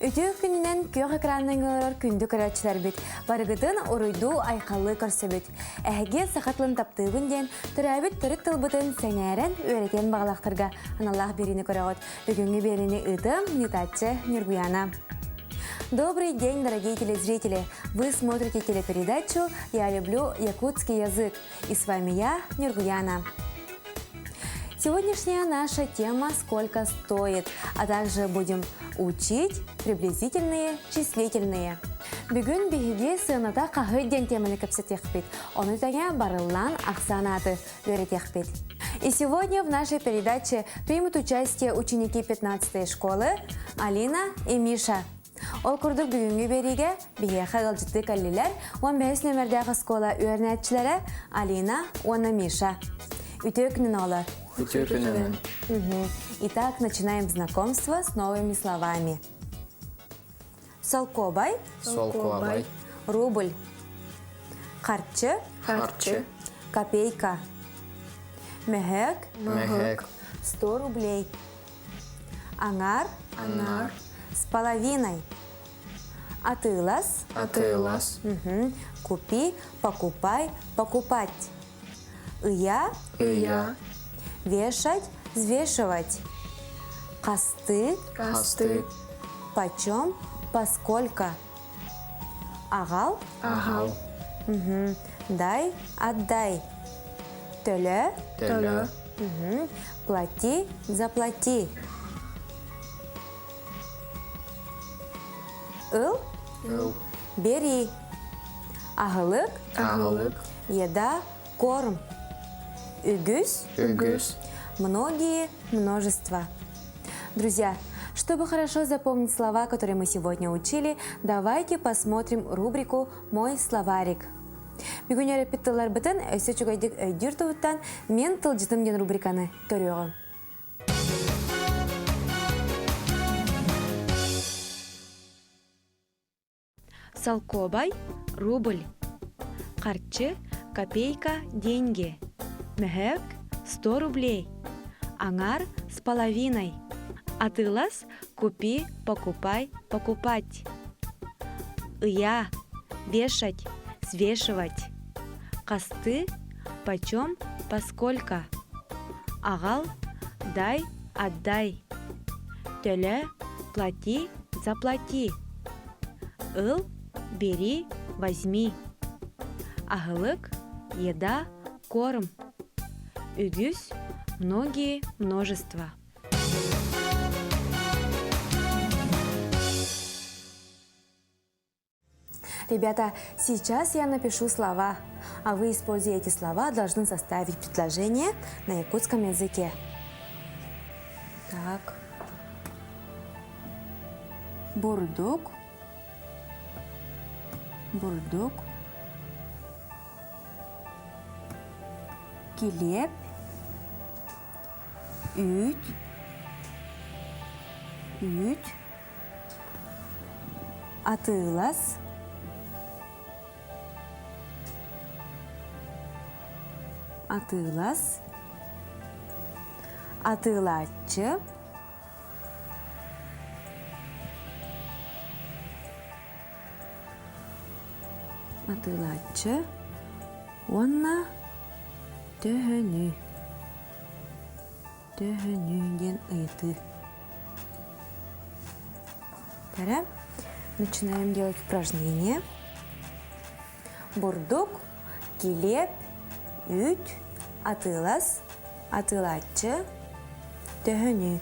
Ütü gününden köy ekranından kündü karatçılar bit. Barıgıdın oruydu aykallı körse bit. Ähge sakatlan taptığı günden türabit törük tılbıtın seneren öğreten bağlaqtırga. Anallah birini körağıt. Bugünkü birini ıdım Нитаче Нюргуяна. Добрый день, дорогие телезрители! Вы смотрите телепередачу «Я люблю якутский язык». И с вами я, Нюргуяна. Сегодняшняя наша тема «Сколько стоит?», а также будем учить приблизительные числительные. Бүгін бігіге сыйната қағыден теманы көпсетекпет. Оны тәне барылан ақсанаты өретекпет. И сегодня в нашей передаче примут участие ученики 15-й школы Алина и Миша. Ол күрдік бүгінгі береге біге қағылжытты кәлілер 15 нөмірдегі школа өрнәтчілері Алина, оны Миша. Үтекнін олар. Үтекнін. Итак, начинаем знакомство с новыми словами. Солкобай. Солкобай. Рубль. Харчы. Харчы. Копейка. Мехек. Мехек. 100 рублей. Ангар. Ангар. С половиной. Атылас. Атылас. Купи, покупай, покупать. Ия. Ия. Вешать, взвешивать. Касты. Касты. Почем, поскольку. Агал. Агал. Дай, отдай. Төлө. Төлө. Плати, заплати. Ыл. Ыл. Бери. Агылык. Агылык. Еда, корм. Үгүз. Үгүз. Многие, множество. Друзья, чтобы хорошо запомнить слова, которые мы сегодня учили, давайте посмотрим рубрику «Мой словарик». Бүгін репетиторлар бітін, өсі чүгайдік өйдір тұғыттан мен тылжытым ген рубриканы көріғым. Солкобай – рубль. Харчы – копейка, деньги. Мехек – 100 рублей. Ангар – с половиной. Атылас – купи, покупай, покупать. Ия – вешать, свешивать. Касты – почем, поскольку. Агал – дай, отдай. Төлө – плати, заплати. Ыл – бери, возьми. Агылык – еда, корм. Үгүз – многие, множество. Ребята, сейчас я напишу слова, а вы, используя эти слова, должны составить предложение на якутском языке. Так. Бурдук. Бурдук. Килеп. Үт. Үт. Атылас. Атылас. Атылачы. Атылачы. Онна төһөнү. Төһөнүден ыйты. Пора. Начинаем делать упражнение. Бурдук, килеп, үт, атылас, атылачы, төһөнү.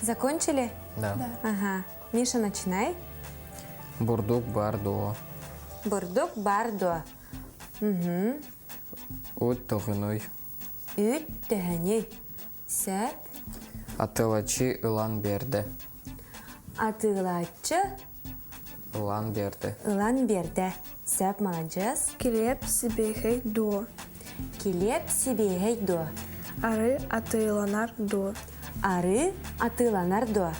Закончили? Да. Ага. Миша, начинай. Бурдук бардо. Бурдук бардо. Үт тоғыной. Үт төһөнү. Сәп. Атылачы ылан берді. Атылачы Ылан берді. ылан берді. Сәп, молодец. Килеп сибехей до. Килеп сибехей до. Ары атыйланар до. Ары атыланар до.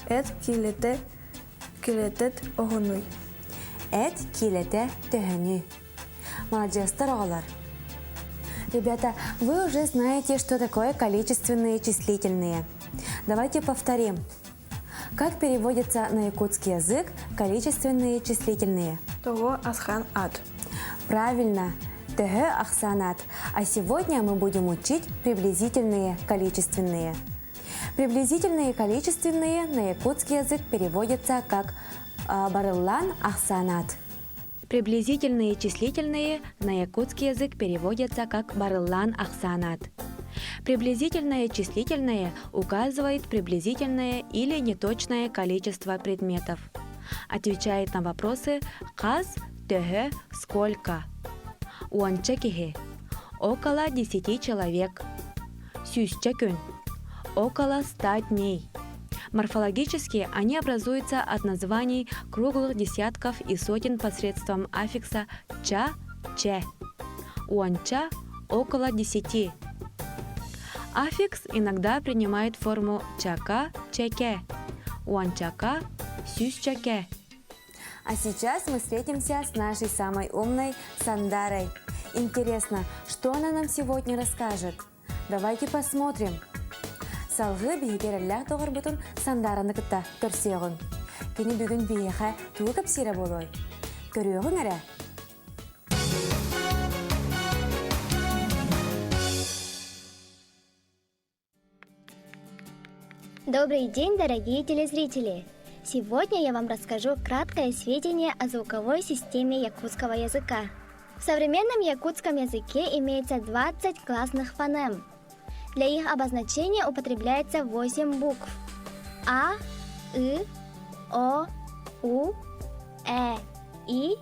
Эт килетет огонуй. Эт килете төхөнү. Молодец, оғалар. Ребята, вы уже знаете, что такое количественные и числительные. Давайте повторим. Как переводится на якутский язык количественные и числительные? Того асхан ат. Правильно, тг ахсанат. А сегодня мы будем учить приблизительные количественные. Приблизительные количественные на якутский язык переводятся как барыллан ахсанат. Приблизительные числительные на якутский язык переводятся как барыллан ахсанат. Приблизительное числительное указывает приблизительное или неточное количество предметов. Отвечает на вопросы «каз», «төхө», «сколько». «Уанча кихи» – около 10 человек. «Сюсча күн» – около 100 дней. Морфологически они образуются от названий круглых десятков и сотен посредством аффикса «ча», «че». «Уанча» – около 10. Аффикс иногда принимает форму чака, чеке, уанчака, сюсчаке. А сейчас мы встретимся с нашей самой умной Сандарой. Интересно, что она нам сегодня расскажет? Давайте посмотрим. Салгы бигереллах тоғыр бұтын Сандараны кітті көрсеғын. Кені бүгін бейеға туы көпсері болой. Көріғын әрі? Добрый день, дорогие телезрители! Сегодня я вам расскажу краткое сведение о звуковой системе якутского языка. В современном якутском языке имеется 20 гласных фонем. Для их обозначения употребляется 8 букв: А, И, О, У, И,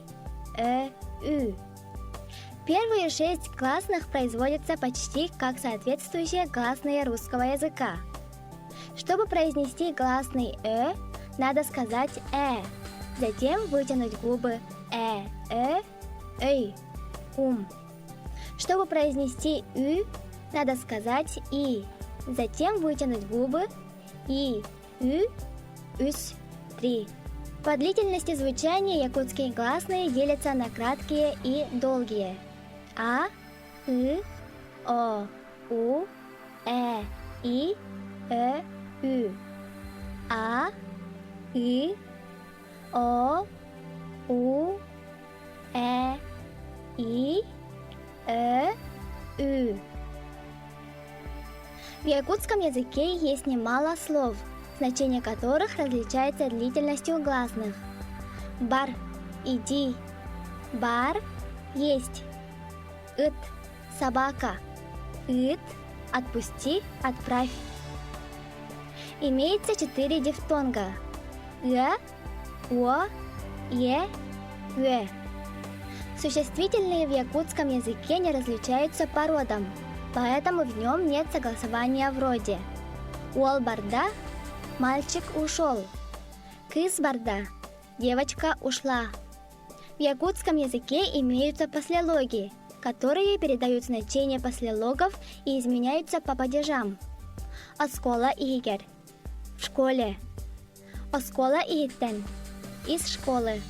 Ü. Первые 6 гласных производятся почти как соответствующие гласные русского языка. Чтобы произнести гласный надо сказать затем вытянуть губы эй, Чтобы произнести ü, надо сказать и, затем вытянуть губы үс, 3. По длительности звучания якутские гласные делятся на краткие и долгие. А, И, О, У, И, Ü. А, И, О, У, И, Ü. В якутском языке есть немало слов, значение которых различается длительностью гласных. Бар – иди, бар – есть, ит – собака, ит – отпусти, отправь. Имеется 4 дифтонга – о, ве. Существительные в якутском языке не различаются по родам, поэтому в нем нет согласования вроде «Уол барда» – «мальчик ушел», «кыз барда» – «девочка ушла». В якутском языке имеются послелоги, которые передают значение послелогов и изменяются по падежам. Оскола игер – в школе. Оскола иттен – из школы.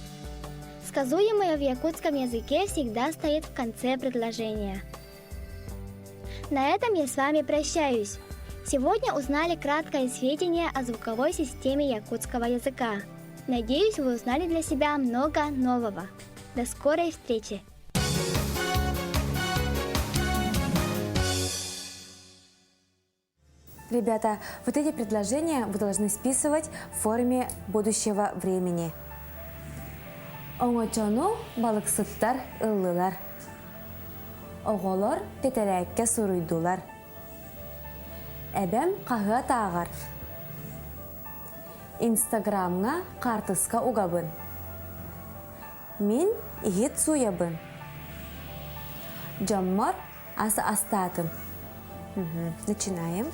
Сказуемое в якутском языке всегда стоит в конце предложения. На этом я с вами прощаюсь. Сегодня узнали краткое сведение о звуковой системе якутского языка. Надеюсь, вы узнали для себя много нового. До скорой встречи! Ребята, вот эти предложения вы должны списывать в форме будущего времени. Оңочону балыксыттар ыллылар. Оголор тетеләккә суруйдулар. Әбәм қаһыа тағар. Инстаграмға қартыска угабын. Мин ихит суябын. Джаммар асы астатым. Начинаем.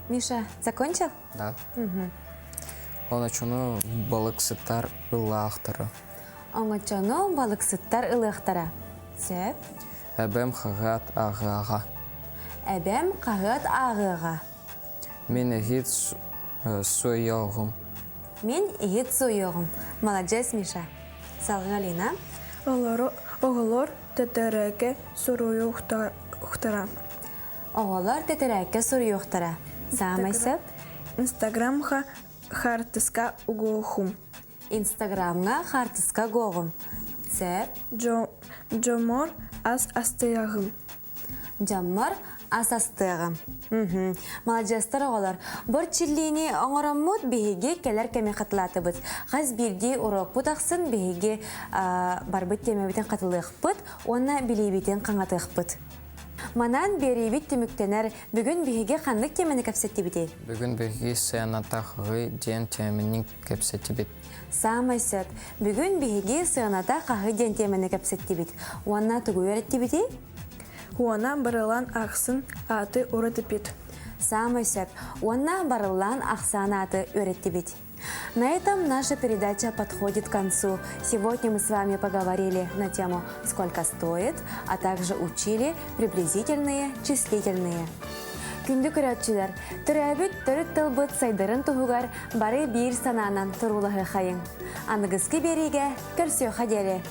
Миша, закончил? Да. Оначуну балыксыттар ылаахтары. Оңочону балыксыттар ылыктара. Сөп. Әбәм хагат ағаға. Әбәм қағыт ағыға. Мен егит сойоғым. Мен егет сойоғым. Молодец, Миша. Салғы Алина. Оғылар тәтәрәке сұрую ұқтара. Оғалар тәтірәкке сұры yoқтара. Самай сөп. Инстаграмға хартыска уғылхум. Инстаграмға қартысқа гоғым. Сөп. Джомор ас астыяғым. Жаммар асастығым. Молодецтар оғалар. Бір чиллини оңыраммут бейге келер кәме қатылаты бұд. Қаз бірде урок бұтақсын бейге барбыт темебітен қатылық бұд, оны білейбетен қаңатық бұд. Манан берейбет теміктенер бүгін бейге қандық темені кәпсетті біде. Бүгін беги сыянатағы ден темінің кепсеті бет. Самай сөт. Бүгін бейге сыяната қағы ден темені кәпсетті бід. Оны тұғы өретті біде? Уана барылан ақсын аты ұрытыпет. Самый сөп. Оны барылан ақсанаты өретті бит. На этом наша передача подходит к концу. Сегодня мы с вами поговорили на тему «Сколько стоит», а также учили приблизительные, числительные. Күнді көрәтшілер, түрәбіт түріт тылбыт сайдырын тұғығар бары бір сананан тұрулығы қайын. Анығызғы береге көрсеу қадері.